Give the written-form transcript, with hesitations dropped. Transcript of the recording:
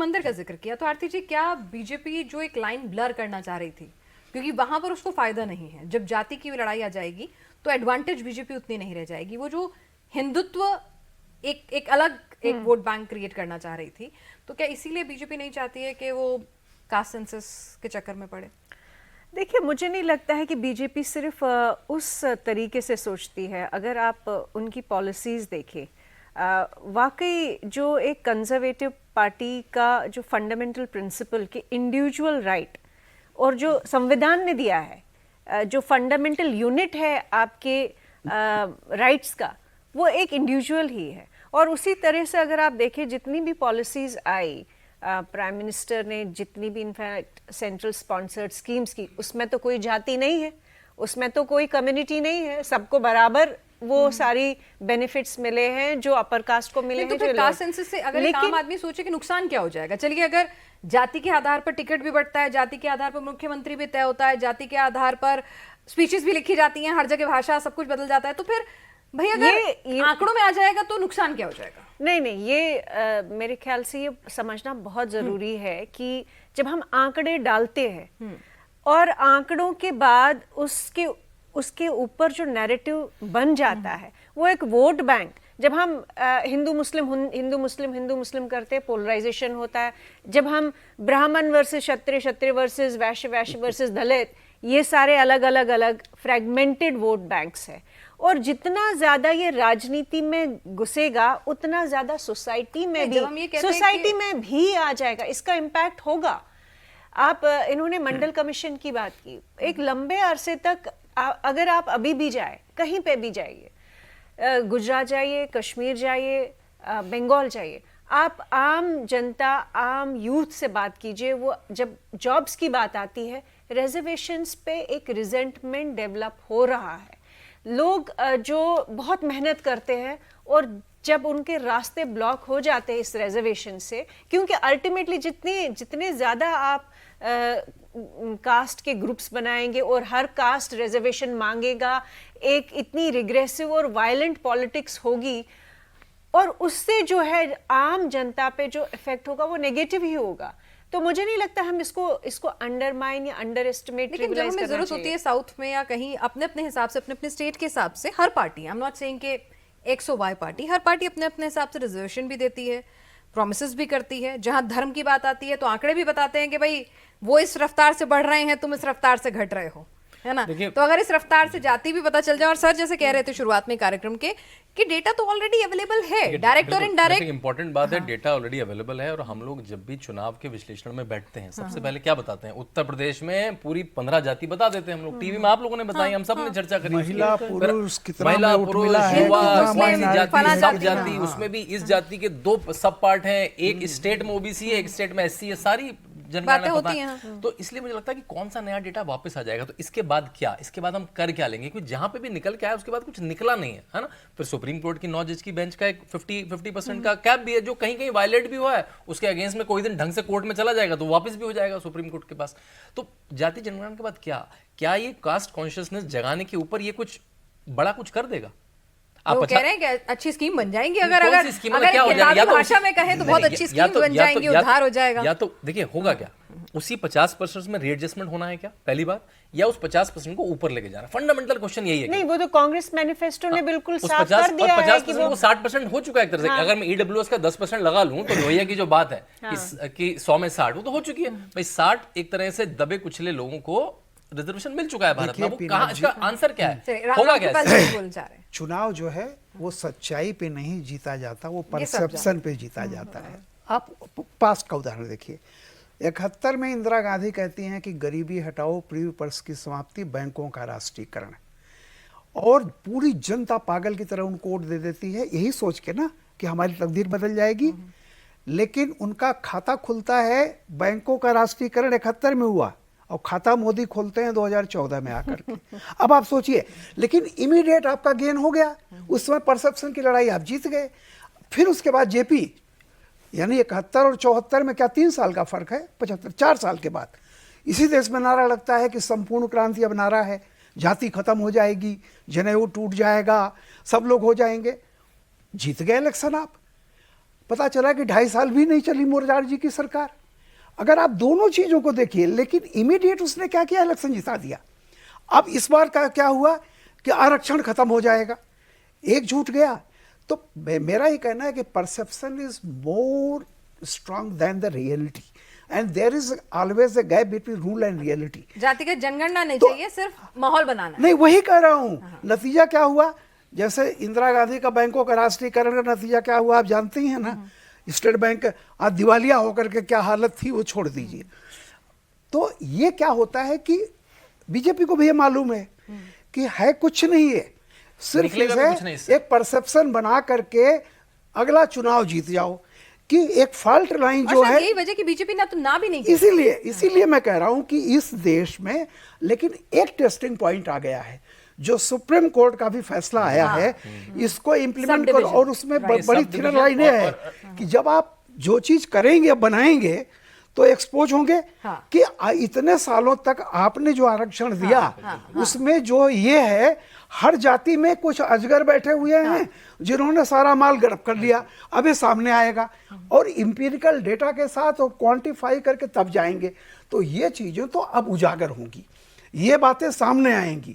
मंदिर का जिक्र किया, तो आरती जी क्या बीजेपी जो एक लाइन ब्लर करना चाह रही थी, क्योंकि वहां पर उसको फायदा नहीं है, जब जाति की लड़ाई आ जाएगी तो एडवांटेज बीजेपी उतनी नहीं रह जाएगी, वो जो हिंदुत्व एक अलग एक वोट बैंक क्रिएट करना चाह रही थी, तो क्या इसीलिए बीजेपी नहीं चाहती है कि वो कास्ट सेंसस के चक्कर में पड़े? देखिए, मुझे नहीं लगता है कि बीजेपी सिर्फ उस तरीके से सोचती है। अगर आप उनकी पॉलिसीज़ देखें, वाकई जो एक कंजर्वेटिव पार्टी का जो फंडामेंटल प्रिंसिपल कि इंडिविजुअल राइट और जो संविधान ने दिया है, जो फंडामेंटल यूनिट है आपके राइट्स का, वो एक इंडिविजुअल ही है। और उसी तरह से अगर आप देखें, जितनी भी पॉलिसीज़ आई प्राइम मिनिस्टर ने, जितनी भी इनफैक्ट सेंट्रल स्पॉन्सर्ड स्कीम्स की, उसमें तो कोई जाति नहीं है, उसमें तो कोई कम्युनिटी नहीं है, सबको बराबर वो सारी बेनिफिट्स मिले हैं जो अपर कास्ट को मिले हैं। तो फिर कास्ट सेंसस से अगर एक आम आदमी सोचे कि नुकसान क्या हो जाएगा, चलिए अगर जाति के आधार पर टिकट भी बढ़ता है, जाति के आधार पर मुख्यमंत्री भी तय होता है, जाति के आधार पर स्पीचेस भी लिखी जाती हैं, हर जगह भाषा सब कुछ बदल जाता है, तो फिर भाई अगर आंकड़ों में आ जाएगा तो नुकसान क्या हो जाएगा? नहीं नहीं, ये मेरे ख्याल से ये समझना बहुत जरूरी है कि जब हम आंकड़े डालते हैं और आंकड़ों के बाद उसके ऊपर जो नैरेटिव बन जाता है, वो एक वोट बैंक, जब हम हिंदू मुस्लिम करते हैं, पोलराइजेशन होता है। जब हम ब्राह्मण वर्सेस क्षत्रिय, क्षत्रिय वर्सेस वैश्य, वैश्य वर्सेस दलित, ये सारे अलग अलग अलग फ्रेगमेंटेड वोट बैंक्स है। और जितना ज्यादा ये राजनीति में घुसेगा, उतना ज्यादा सोसाइटी में भी आ जाएगा, इसका इम्पैक्ट होगा। आप इन्होंने मंडल कमीशन की बात की, एक लंबे अरसे तक अगर आप अभी भी जाए, कहीं पे भी जाइए, गुजरात जाइए, कश्मीर जाइए, बंगाल जाइए, आप आम जनता, आम यूथ से बात कीजिए, वो जब जॉब्स की बात आती है, रिजर्वेशंस पे एक रिजेंटमेंट डेवलप हो रहा है। लोग जो बहुत मेहनत करते हैं और जब उनके रास्ते ब्लॉक हो जाते हैं इस रिजर्वेशन से, क्योंकि अल्टीमेटली जितने ज़्यादा आप कास्ट के ग्रुप्स बनाएंगे और हर कास्ट रिजर्वेशन मांगेगा, एक इतनी रिग्रेसिव और वायलेंट पॉलिटिक्स होगी, और उससे जो है आम जनता पे जो इफेक्ट होगा वो नेगेटिव ही होगा। तो मुझे नहीं लगता हम इसको अंडरमाइन या अंडर एस्टिमेट ट्रिविलाइज करना चाहिए। जरूरत होती है साउथ में या कहीं अपने अपने हिसाब से, अपने अपने स्टेट के हिसाब से, हर party, I am not saying कि एक्स और वाई पार्टी, हर पार्टी अपने अपने हिसाब से रिजर्वेशन भी देती है, प्रॉमिसेस भी करती है। जहां धर्म की बात आती है तो आंकड़े भी बताते हैं कि भाई वो इस रफ्तार से बढ़ रहे हैं, तुम इस रफ्तार से घट रहे हो, है ना। तो अगर इस रफ्तार से जाति भी पता चल जाए, और सर जैसे कह रहे थे शुरुआत में कार्यक्रम के कि डेटा तो ऑलरेडी अवेलेबल है, डायरेक्ट और इनडायरेक्ट। इंपॉर्टेंट बात है, डेटा ऑलरेडी अवेलेबल है। और हम लोग जब भी चुनाव के विश्लेषण में बैठते हैं, सबसे पहले क्या बताते हैं? उत्तर प्रदेश में पूरी 15 जाति बता देते हैं हम लोग, टीवी में आप लोगों ने बताई, हम सब ने चर्चा करी, महिला पुरुष, युवा, सब जाति, उसमें भी इस जाति के 2 सब पार्ट हैं, एक स्टेट में ओबीसी है, एक स्टेट में एससी है, सारी जनगणना पता है। तो इसलिए मुझे लगता है कि कौन सा नया डेटा वापस आ जाएगा, तो इसके बाद क्या, इसके बाद हम कर क्या लेंगे? क्योंकि जहां पे भी निकल के आया उसके बाद कुछ निकला नहीं है ना। फिर सुप्रीम कोर्ट की 9 जज की बेंच का एक 50% का कैप भी है, जो कहीं कहीं वायलेट भी हुआ है, उसके अगेंस्ट में कोई दिन ढंग से कोर्ट में चला जाएगा तो वापस भी हो जाएगा सुप्रीम कोर्ट के पास। तो जाति जनगणना के बाद क्या ये कास्ट कॉन्शियसनेस जगाने के ऊपर ये कुछ बड़ा कुछ कर देगा? आप कह रहे हैं कि अच्छी स्कीम बन जाएंगी, अगर भाषा में कहें तो बहुत अच्छी स्कीम बन जाएंगी, उद्धार हो जाएगा। या तो देखिए होगा क्या, उसी 50% में रीएडजस्टमेंट होना है क्या पहली बार, या उस 50% को ऊपर लेके जाना? फंडामेंटल क्वेश्चन यही है। नहीं, वो तो कांग्रेस मैनिफेस्टो ने बिल्कुल साफ कर दिया है कि 50% 60% हो चुका है एक तरह से। अगर मैं ईडब्ल्यूएस का 10% लगा लूं तो लोहिया की जो बात है कि 100 में 60, वो तो हो चुकी है भाई। 60 एक तरह से दबे कुचले लोगों को रिजर्वेशन मिल चुका है भारत में। वो कहां, इसका आंसर क्या है, होगा क्या? चुनाव जो है वो सच्चाई पे नहीं जीता जाता, वो परसेप्शन पे जीता जाता है। आप पास्ट का उदाहरण देखिए, 71 में इंदिरा गांधी कहती हैं कि गरीबी हटाओ, प्रीव्यू पर्स की समाप्ति, बैंकों का राष्ट्रीयकरण, और पूरी जनता पागल की तरह उनको वोट दे देती है, यही सोच के ना कि हमारी तकदीर बदल जाएगी। लेकिन उनका खाता खुलता है, बैंकों का राष्ट्रीयकरण 71 में हुआ, और खाता मोदी खोलते हैं 2014 में आकर के। अब आप सोचिए, लेकिन इमीडिएट आपका गेन हो गया, उस समय परसेप्शन की लड़ाई आप जीत गए। फिर उसके बाद जेपी, यानी 71 और 74 में क्या 3 साल का फर्क है, 75 4 साल के बाद इसी देश में नारा लगता है कि संपूर्ण क्रांति अब नारा है, जाति खत्म हो जाएगी, जनेऊ टूट जाएगा, सब लोग हो जाएंगे। जीत गए इलेक्शन आप। पता चला कि 2.5 साल भी नहीं चली मोरारजी की सरकार। अगर आप दोनों चीजों को देखिए, लेकिन इमीडिएट उसने क्या किया, इलेक्शन जिता दिया। अब इस बार का क्या हुआ कि आरक्षण खत्म हो जाएगा, एक झूठ गया। तो मेरा ये कहना है कि perception is more strong than the reality, and there is always a gap between rule and reality. जातिगत जनगणना नहीं तो- चाहिए, सिर्फ माहौल बनाना है। नहीं, वही कह रहा हूँ। नतीजा क्या हुआ, जैसे इंदिरा गांधी का बैंकों का राष्ट्रीयकरण का नतीजा क्या हुआ आप जानते ही हैं ना। स्टेट बैंक आज दिवालिया होकर के क्या हालत थी वो छोड़ दीजिए। तो ये क्या होता है कि बीजेपी को भी ये मालूम है कि है कुछ नहीं है, सिर्फ निकलेगा भी कुछ नहीं इससे। एक परसेप्शन बना करके अगला चुनाव जीत जाओ, कि एक फॉल्ट लाइन जो और शायद है। यही वजह कि बीजेपी ने तो ना भी नहीं किया। इसीलिए मैं कह रहा हूं कि इस देश में लेकिन एक टेस्टिंग पॉइंट आ गया है, जो सुप्रीम कोर्ट का भी फैसला आया है, इसको इम्प्लीमेंट करो। और उसमें बड़ी थिनर लाइन है कि जब आप जो चीज करेंगे बनाएंगे तो एक्सपोज होंगे कि इतने सालों तक आपने जो आरक्षण दिया उसमें जो ये है, हर जाति में कुछ अजगर बैठे हुए हैं जिन्होंने सारा माल गड़प कर लिया। अब ये सामने आएगा और इंपीरिकल डेटा के साथ और क्वांटिफाई करके तब जाएंगे। तो ये चीजें तो अब उजागर होंगी, ये बातें सामने आएंगी।